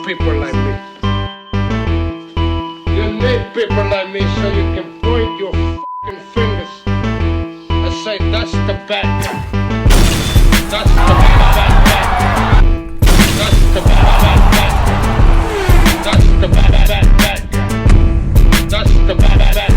people like me. You need people like me so you can point your fucking fingers and say, that's the bad guy. That's the bad guy. That's the bad guy. That's the bad guy. That's the bad guy.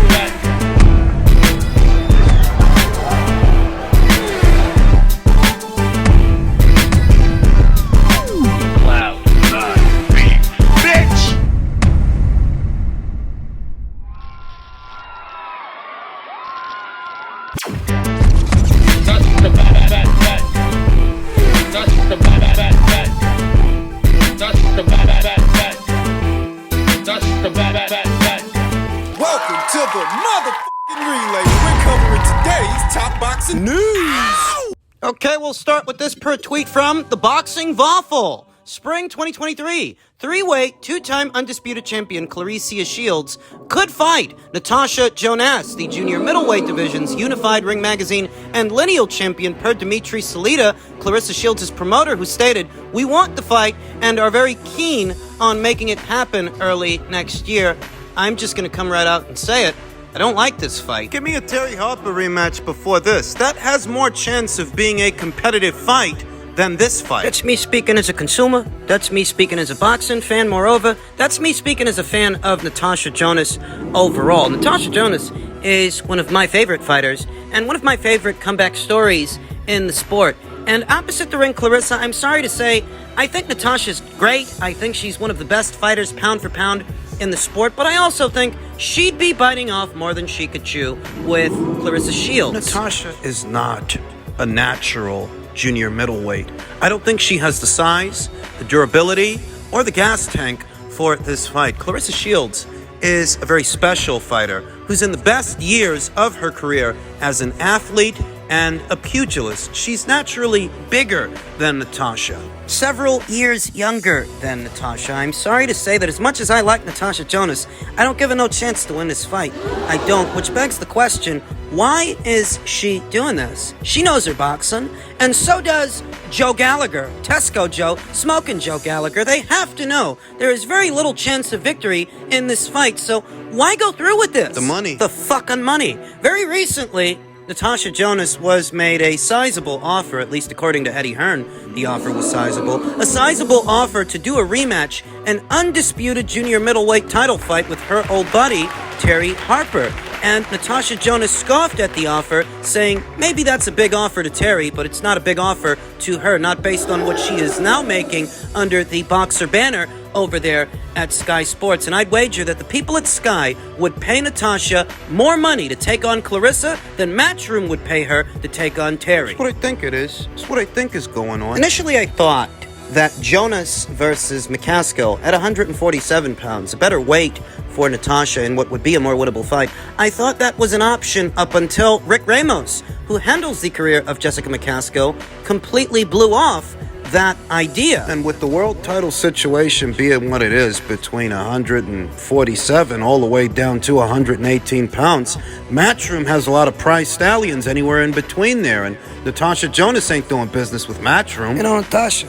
Welcome to the motherfucking relay. We're covering today's top boxing news. Okay, we'll start with this per tweet from the Boxing Waffle. Spring 2023, three-weight, two-time undisputed champion Clarissa Shields could fight Natasha Jonas, the junior middleweight division's Unified Ring Magazine and lineal champion per Dimitri Salita, Clarissa Shields' promoter, who stated, "We want the fight and are very keen on making it happen early next year." I'm just going to come right out and say it. I don't like this fight. Give me a Terry Harper rematch before this. That has more chance of being a competitive fight than this fight. That's me speaking as a consumer. That's me speaking as a boxing fan. Moreover, that's me speaking as a fan of Natasha Jonas overall. Natasha Jonas is one of my favorite fighters and one of my favorite comeback stories in the sport. And opposite the ring, Clarissa, I'm sorry to say, I think Natasha's great. I think she's one of the best fighters pound for pound in the sport, but I also think she'd be biting off more than she could chew with Clarissa Shields. Natasha is not a natural junior middleweight. I don't think she has the size, the durability, or the gas tank for this fight. Clarissa Shields is a very special fighter who's in the best years of her career as an athlete and a pugilist. She's naturally bigger than Natasha, several years younger than Natasha. I'm sorry to say that as much as I like Natasha Jonas, I don't give her no chance to win this fight. I don't, which begs the question, why is she doing this? She knows her boxing, and so does Joe Gallagher, Tesco Joe, Smoking Joe Gallagher. They have to know there is very little chance of victory in this fight, so why go through with this? The money. The fucking money. Very recently, Natasha Jonas was made a sizable offer, at least according to Eddie Hearn, the offer was sizable. A sizable offer to do a rematch, an undisputed junior middleweight title fight with her old buddy, Terry Harper. And Natasha Jonas scoffed at the offer, saying, maybe that's a big offer to Terry, but it's not a big offer to her, not based on what she is now making under the Boxer banner over there at Sky Sports. And I'd wager that the people at Sky would pay Natasha more money to take on Clarissa than Matchroom would pay her to take on Terry. That's what I think it is. That's what I think is going on. Initially, I thought that Jonas versus McCaskill at 147 pounds, a better weight for Natasha in what would be a more winnable fight. I thought that was an option up until Rick Ramos, who handles the career of Jessica McCaskill, completely blew off that idea. And with the world title situation being what it is, between 147 all the way down to 118 pounds, Matchroom has a lot of prize stallions anywhere in between there, and Natasha Jonas ain't doing business with Matchroom. You know, Natasha,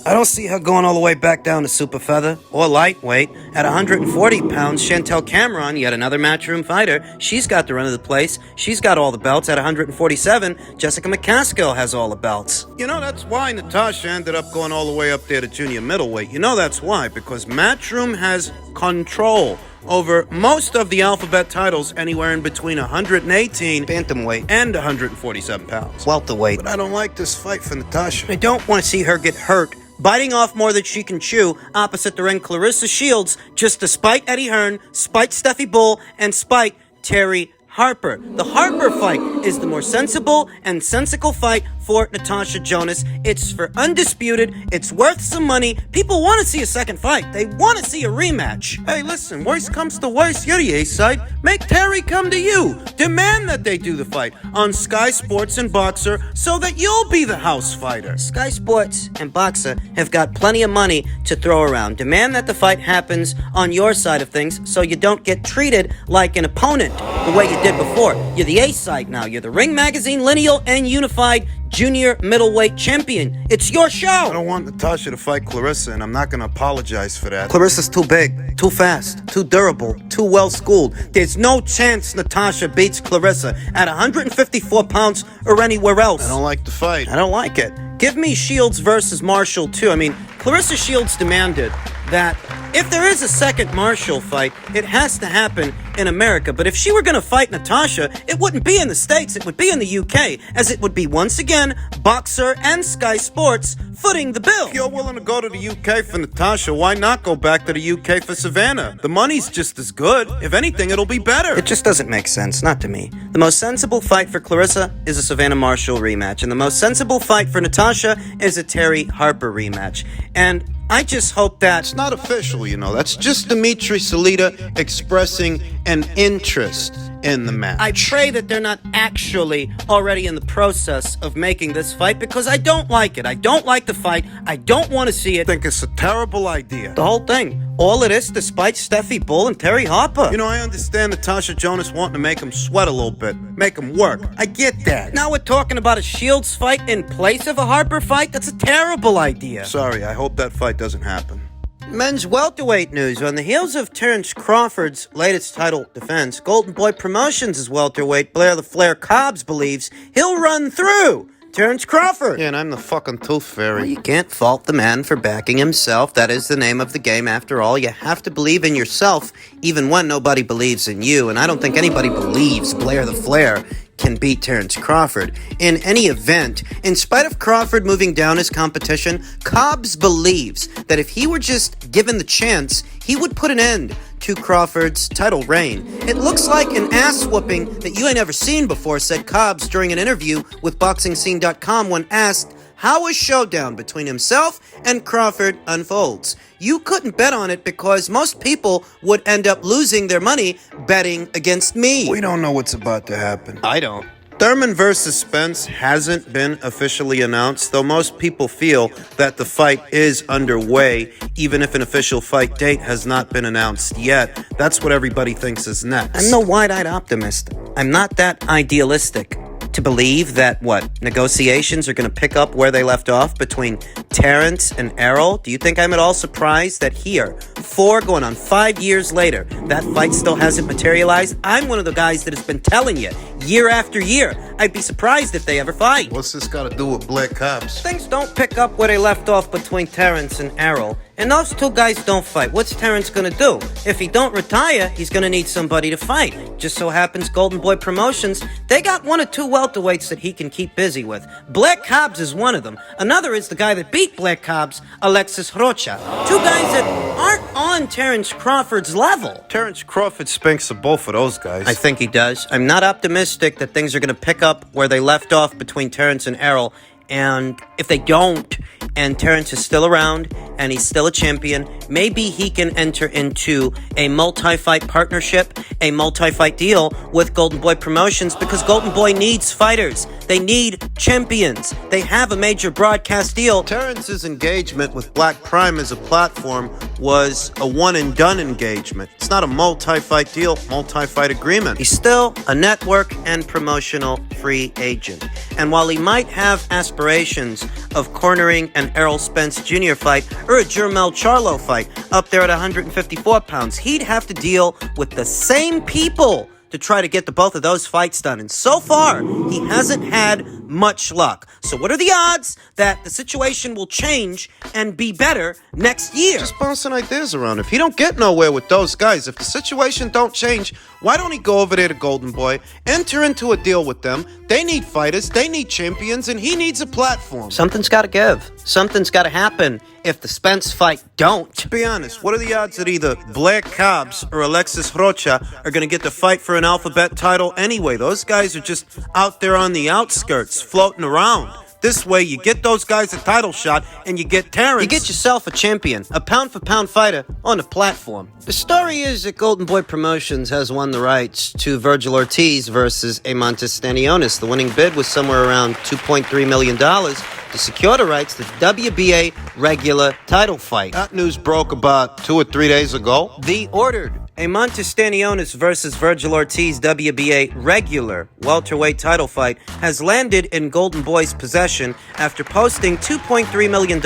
I don't see her going all the way back down to super feather or lightweight. At 140 pounds, Chantel Cameron, yet another Matchroom fighter, she's got the run of the place. She's got all the belts. At 147, Jessica McCaskill has all the belts. You know, that's why Natasha ended up going all the way up there to junior middleweight. You know that's why, because Matchroom has control over most of the alphabet titles anywhere in between 118 bantamweight and 147 pounds. Welterweight. But I don't like this fight for Natasha. I don't want to see her get hurt biting off more than she can chew opposite the ring Clarissa Shields, just to spite Eddie Hearn, spite Steffi Bull, and spite Terry Harper. The Harper fight is the more sensible and sensical fight for Natasha Jonas. It's for undisputed. It's worth some money. People want to see a second fight. They want to see a rematch. Hey, listen, worst comes to worst, you're the A side. Make Terry come to you. Demand that they do the fight on Sky Sports and Boxer so that you'll be the house fighter. Sky Sports and Boxer have got plenty of money to throw around. Demand that the fight happens on your side of things so you don't get treated like an opponent the way you did before. You're the A side now. You're the Ring Magazine Lineal and Unified Junior Middleweight Champion. It's your show. I don't want Natasha to fight Clarissa, and I'm not going to apologize for that. Clarissa's too big, too fast, too durable, too well-schooled. There's no chance Natasha beats Clarissa at 154 pounds or anywhere else. I don't like the fight. I don't like it. Give me Shields versus Marshall, too. I mean, Clarissa Shields demanded that if there is a second Marshall fight, it has to happen in America. But if she were going to fight Natasha, it wouldn't be in the States. It would be in the UK, as it would be, once again, Boxer and Sky Sports footing the bill. If you're willing to go to the UK for Natasha, why not go back to the UK for Savannah? The money's just as good. If anything, it'll be better. It just doesn't make sense, not to me. The most sensible fight for Clarissa is a Savannah Marshall rematch, and the most sensible fight for Natasha is a Terry Harper rematch. And I just hope that... It's not official, you know. That's just Dimitri Salita expressing an interest in the match. I pray that they're not actually already in the process of making this fight, because I don't like it. I don't like the fight. I don't want to see it. I think it's a terrible idea. The whole thing. All of this despite Steffi Bull and Terry Harper. You know, I understand Natasha Jonas wanting to make him sweat a little bit, make him work. I get that. Now we're talking about a Shields fight in place of a Harper fight? That's a terrible idea. Sorry, I hope that fight doesn't happen. Men's welterweight news. On the heels of Terrence Crawford's latest title defense, Golden Boy Promotions' welterweight Blair the Flair Cobbs believes he'll run through Terrence Crawford. Yeah, and I'm the fucking tooth fairy. Well, you can't fault the man for backing himself. That is the name of the game, after all. You have to believe in yourself, even when nobody believes in you. And I don't think anybody believes Blair the Flair can beat Terrence Crawford. In any event, in spite of Crawford moving down his competition, Cobbs believes that if he were just given the chance, he would put an end to Crawford's title reign. It looks like an ass-whooping that you ain't ever seen before, said Cobbs during an interview with BoxingScene.com when asked how a showdown between himself and Crawford unfolds. You couldn't bet on it because most people would end up losing their money betting against me. We don't know what's about to happen. I don't. Thurman versus Spence hasn't been officially announced, though most people feel that the fight is underway, even if an official fight date has not been announced yet. That's what everybody thinks is next. I'm no wide-eyed optimist. I'm not that idealistic to believe that, negotiations are going to pick up where they left off between Terrence and Errol? Do you think I'm at all surprised that here, 5 years later, that fight still hasn't materialized? I'm one of the guys that has been telling you, year after year, I'd be surprised if they ever fight. What's this got to do with Black Cobbs? Things don't pick up where they left off between Terrence and Errol, and those two guys don't fight. What's Terrence gonna do? If he don't retire, he's gonna need somebody to fight. Just so happens Golden Boy Promotions, they got one or two welterweights that he can keep busy with. Black Cobbs is one of them. Another is the guy that beat Black Cobbs, Alexis Rocha. Two guys that aren't on Terrence Crawford's level. Terrence Crawford spanks of both of those guys. I think he does. I'm not optimistic that things are going to pick up where they left off between Terrence and Errol. And if they don't, and Terrence is still around, and he's still a champion, maybe he can enter into a multi-fight partnership, a multi-fight deal with Golden Boy Promotions, because Golden Boy needs fighters. They need champions. They have a major broadcast deal. Terrence's engagement with Black Prime as a platform was a one-and-done engagement. It's not a multi-fight deal, multi-fight agreement. He's still a network and promotional free agent. And while he might have aspirations of cornering an Errol Spence Jr. fight or a Jermel Charlo fight up there at 154 pounds, he'd have to deal with the same people to try to get the both of those fights done. And so far, he hasn't had much luck. So what are the odds that the situation will change and be better next year? Just bouncing ideas around. If he don't get nowhere with those guys, if the situation don't change, why don't he go over there to Golden Boy, enter into a deal with them? They need fighters, they need champions, and he needs a platform. Something's got to give. Something's got to happen if the Spence fight don't. To be honest, what are the odds that either Black Cobbs or Alexis Rocha are going to get to fight for an alphabet title anyway? Those guys are just out there on the outskirts, floating around. This way, you get those guys a title shot, and you get Terrence. You get yourself a champion, a pound-for-pound fighter on the platform. The story is that Golden Boy Promotions has won the rights to Virgil Ortiz versus Stanionis. The winning bid was somewhere around $2.3 million to secure the rights to the WBA regular title fight. That news broke about 2 or 3 days ago. The ordered Stanionis versus Virgil Ortiz WBA regular welterweight title fight has landed in Golden Boy's possession after posting $2.3 million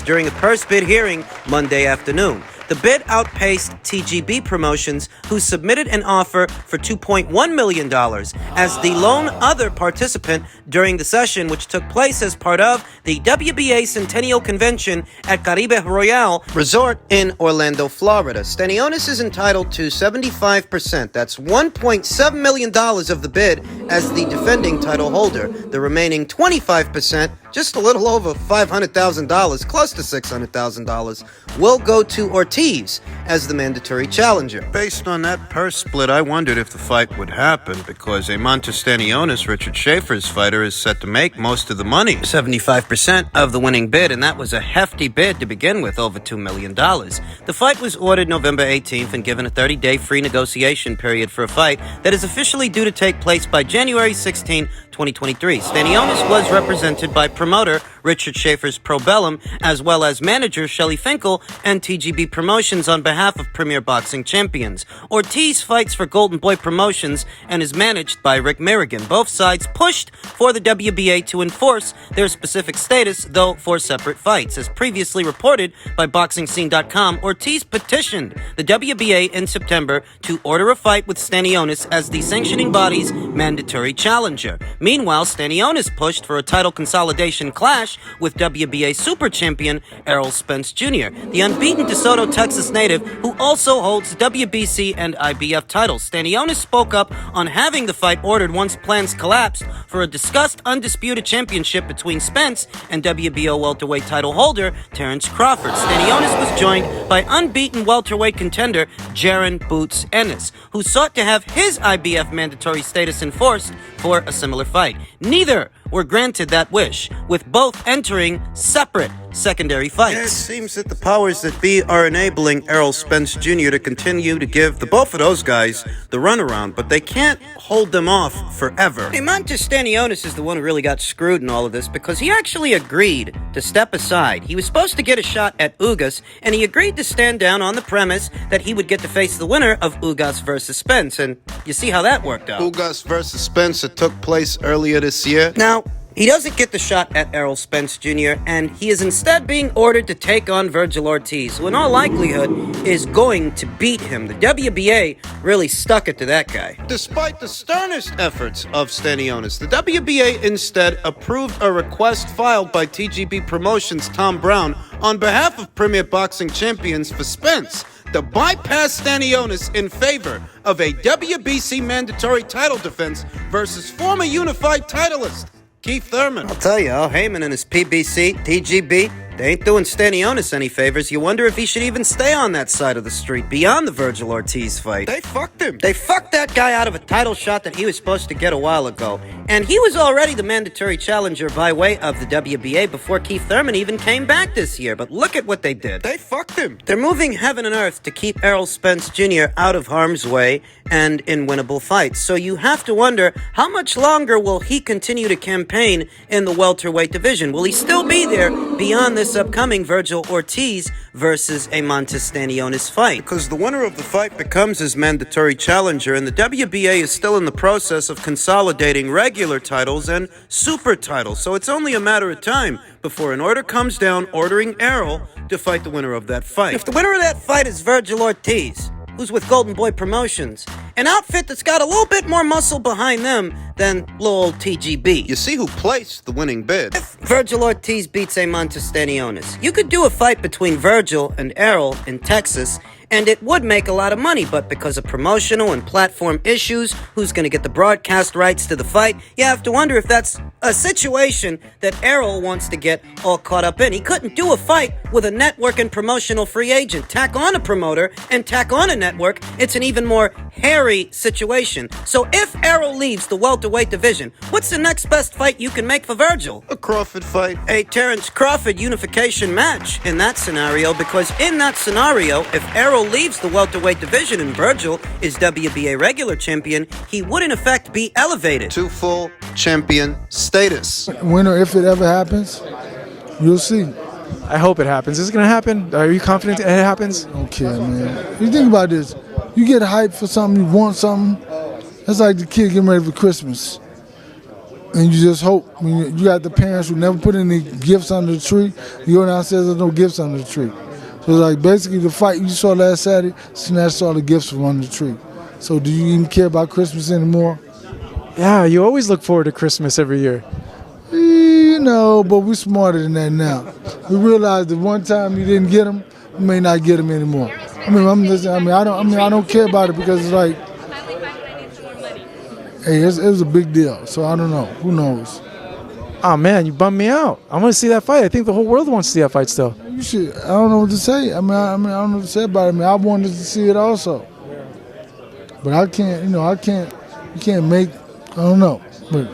during a purse bid hearing Monday afternoon. The bid outpaced TGB Promotions, who submitted an offer for $2.1 million as the lone other participant during the session, which took place as part of the WBA Centennial Convention at Caribe Royale Resort in Orlando, Florida. Stanionis is entitled to 75%. That's $1.7 million of the bid as the defending title holder. The remaining 25%, just a little over $500,000, close to $600,000, will go to Ortiz as the mandatory challenger. Based on that purse split, I wondered if the fight would happen because Stanionis, Richard Schaefer's fighter, is set to make most of the money, 75% of the winning bid, and that was a hefty bid to begin with, over $2 million. The fight was ordered November 18th and given a 30-day free negotiation period for a fight that is officially due to take place by January 16, 2023. Stanionis was represented by promoter Richard Schaefer's Probellum, as well as manager Shelley Finkel and TGB Promotions on behalf of Premier Boxing Champions. Ortiz fights for Golden Boy Promotions and is managed by Rick Merrigan. Both sides pushed for the WBA to enforce their specific status, though for separate fights. As previously reported by BoxingScene.com, Ortiz petitioned the WBA in September to order a fight with Stanionis as the sanctioning body's mandatory challenger. Meanwhile, Stanionis pushed for a title consolidation clash with WBA super champion Errol Spence Jr., the unbeaten DeSoto, Texas native who also holds WBC and IBF titles. Stanionis spoke up on having the fight ordered once plans collapsed for a discussed undisputed championship between Spence and WBO welterweight title holder Terrence Crawford. Stanionis was joined by unbeaten welterweight contender Jaron Boots Ennis, who sought to have his IBF mandatory status enforced for a similar fight. Neither were granted that wish, with both entering separate secondary fights. It seems that the powers that be are enabling Errol Spence Jr. to continue to give the both of those guys the runaround, but they can't hold them off forever. Stanionis is the one who really got screwed in all of this because he actually agreed to step aside. He was supposed to get a shot at Ugas, and he agreed to stand down on the premise that he would get to face the winner of Ugas versus Spence, and you see how that worked out. Ugas versus Spence took place earlier this year. Now, he doesn't get the shot at Errol Spence Jr., and he is instead being ordered to take on Virgil Ortiz, who in all likelihood is going to beat him. The WBA really stuck it to that guy. Despite the sternest efforts of Stanionis, the WBA instead approved a request filed by TGB Promotions' Tom Brown on behalf of Premier Boxing Champions for Spence to bypass Stanionis in favor of a WBC mandatory title defense versus former unified titleist Keith Thurman. I'll tell you, Al Heyman and his PBC, TGB, they ain't doing Stanionis any favors. You wonder if he should even stay on that side of the street beyond the Virgil Ortiz fight. They fucked him. They fucked that guy out of a title shot that he was supposed to get a while ago. And he was already the mandatory challenger by way of the WBA before Keith Thurman even came back this year. But look at what they did. They fucked him. They're moving heaven and earth to keep Errol Spence Jr. out of harm's way and in winnable fights. So you have to wonder, how much longer will he continue to campaign in the welterweight division? Will he still be there beyond this upcoming Virgil Ortiz versus Stanionis fight? Because the winner of the fight becomes his mandatory challenger, and the WBA is still in the process of consolidating regular titles and super titles, so it's only a matter of time before an order comes down ordering Errol to fight the winner of that fight. If the winner of that fight is Virgil Ortiz, who's with Golden Boy Promotions, an outfit that's got a little bit more muscle behind them than little old TGB. You see who placed the winning bid. If Virgil Ortiz beats Stanionis, you could do a fight between Virgil and Errol in Texas, and it would make a lot of money, but because of promotional and platform issues, who's going to get the broadcast rights to the fight, you have to wonder if that's a situation that Errol wants to get all caught up in. He couldn't do a fight with a network and promotional free agent. Tack on a promoter and tack on a network, it's an even more hairy situation. So if Errol leaves the welterweight division, what's the next best fight you can make for Virgil? A Crawford fight. A Terrence Crawford unification match in that scenario, because in that scenario, if Errol leaves the welterweight division and Virgil is WBA regular champion, he would in effect be elevated to full champion status. Winner, if it ever happens, you'll see. I hope it happens. Is it going to happen? Are you confident it happens? Okay, man. You think about this. You get hyped for something, you want something. That's like the kid getting ready for Christmas. And you just hope. I mean, you got the parents who never put any gifts under the tree. You go downstairs, there's no gifts under the tree. So it's like basically the fight you saw last Saturday, snatched all the gifts from under the tree. So do you even care about Christmas anymore? Yeah, you always look forward to Christmas every year. You know, but we're smarter than that now. We realize that one time you didn't get them, you may not get them anymore. I don't care about it because it's like, hey, it was a big deal. So I don't know. Who knows? Oh man, you bummed me out. I want to see that fight. I think the whole world wants to see that fight still. You should. I don't know what to say. I don't know what to say about it. I wanted to see it also. But I can't. You can't make. I don't know. But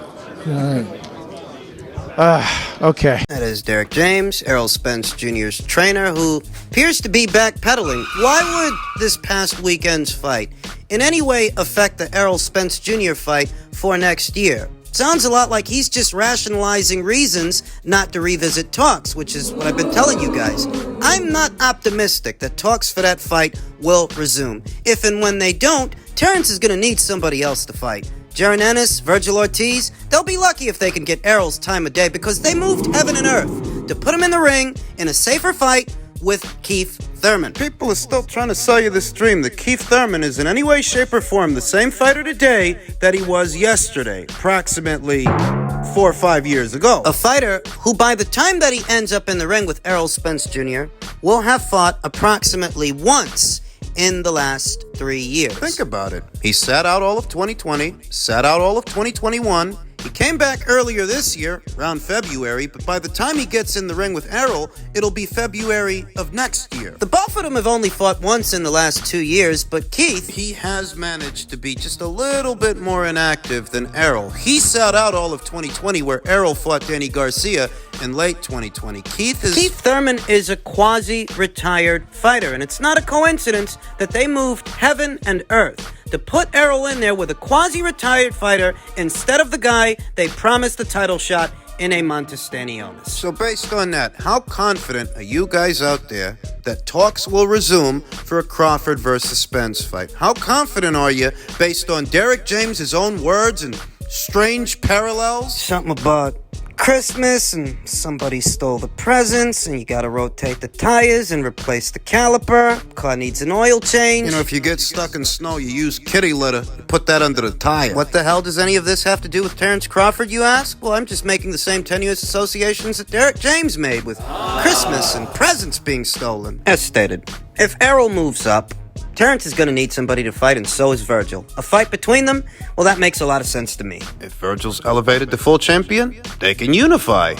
Okay. That is Derek James, Errol Spence Jr.'s trainer, who appears to be backpedaling. Why would this past weekend's fight in any way affect the Errol Spence Jr. fight for next year? Sounds a lot like he's just rationalizing reasons not to revisit talks, which is what I've been telling you guys. I'm not optimistic that talks for that fight will resume. If and when they don't, Terrence is going to need somebody else to fight. Stanionis, Virgil Ortiz, they'll be lucky if they can get Errol's time of day because they moved heaven and earth to put him in the ring in a safer fight with Keith Thurman. People are still trying to sell you this dream that Keith Thurman is in any way, shape, or form the same fighter today that he was yesterday, approximately 4 or 5 years ago. A fighter who, by the time that he ends up in the ring with Errol Spence Jr., will have fought approximately once in the last 3 years. Think about it. He sat out all of 2020, sat out all of 2021. He came back earlier this year, around February, but by the time he gets in the ring with Errol, it'll be February of next year. The both of them have only fought once in the last 2 years, but Keith, He has managed to be just a little bit more inactive than Errol. He sat out all of 2020, where Errol fought Danny Garcia in late 2020. Keith Thurman is a quasi-retired fighter, and it's not a coincidence that they moved heaven and earth to put Errol in there with a quasi-retired fighter instead of the guy they promised the title shot in a Stanionis. So based on that, how confident are you guys out there that talks will resume for a Crawford versus Spence fight? How confident are you based on Derek James' own words and strange parallels? Something about Christmas and somebody stole the presents and you gotta rotate the tires and replace the caliper. Car needs an oil change. You know, if you get stuck in snow, you use kitty litter to put that under the tire. What the hell does any of this have to do with Terrence Crawford, you ask? Well, I'm just making the same tenuous associations that Derek James made with Christmas and presents being stolen. As stated, if Errol moves up, Terrence is going to need somebody to fight, and so is Virgil. A fight between them? Well, that makes a lot of sense to me. If Virgil's elevated to full champion, they can unify.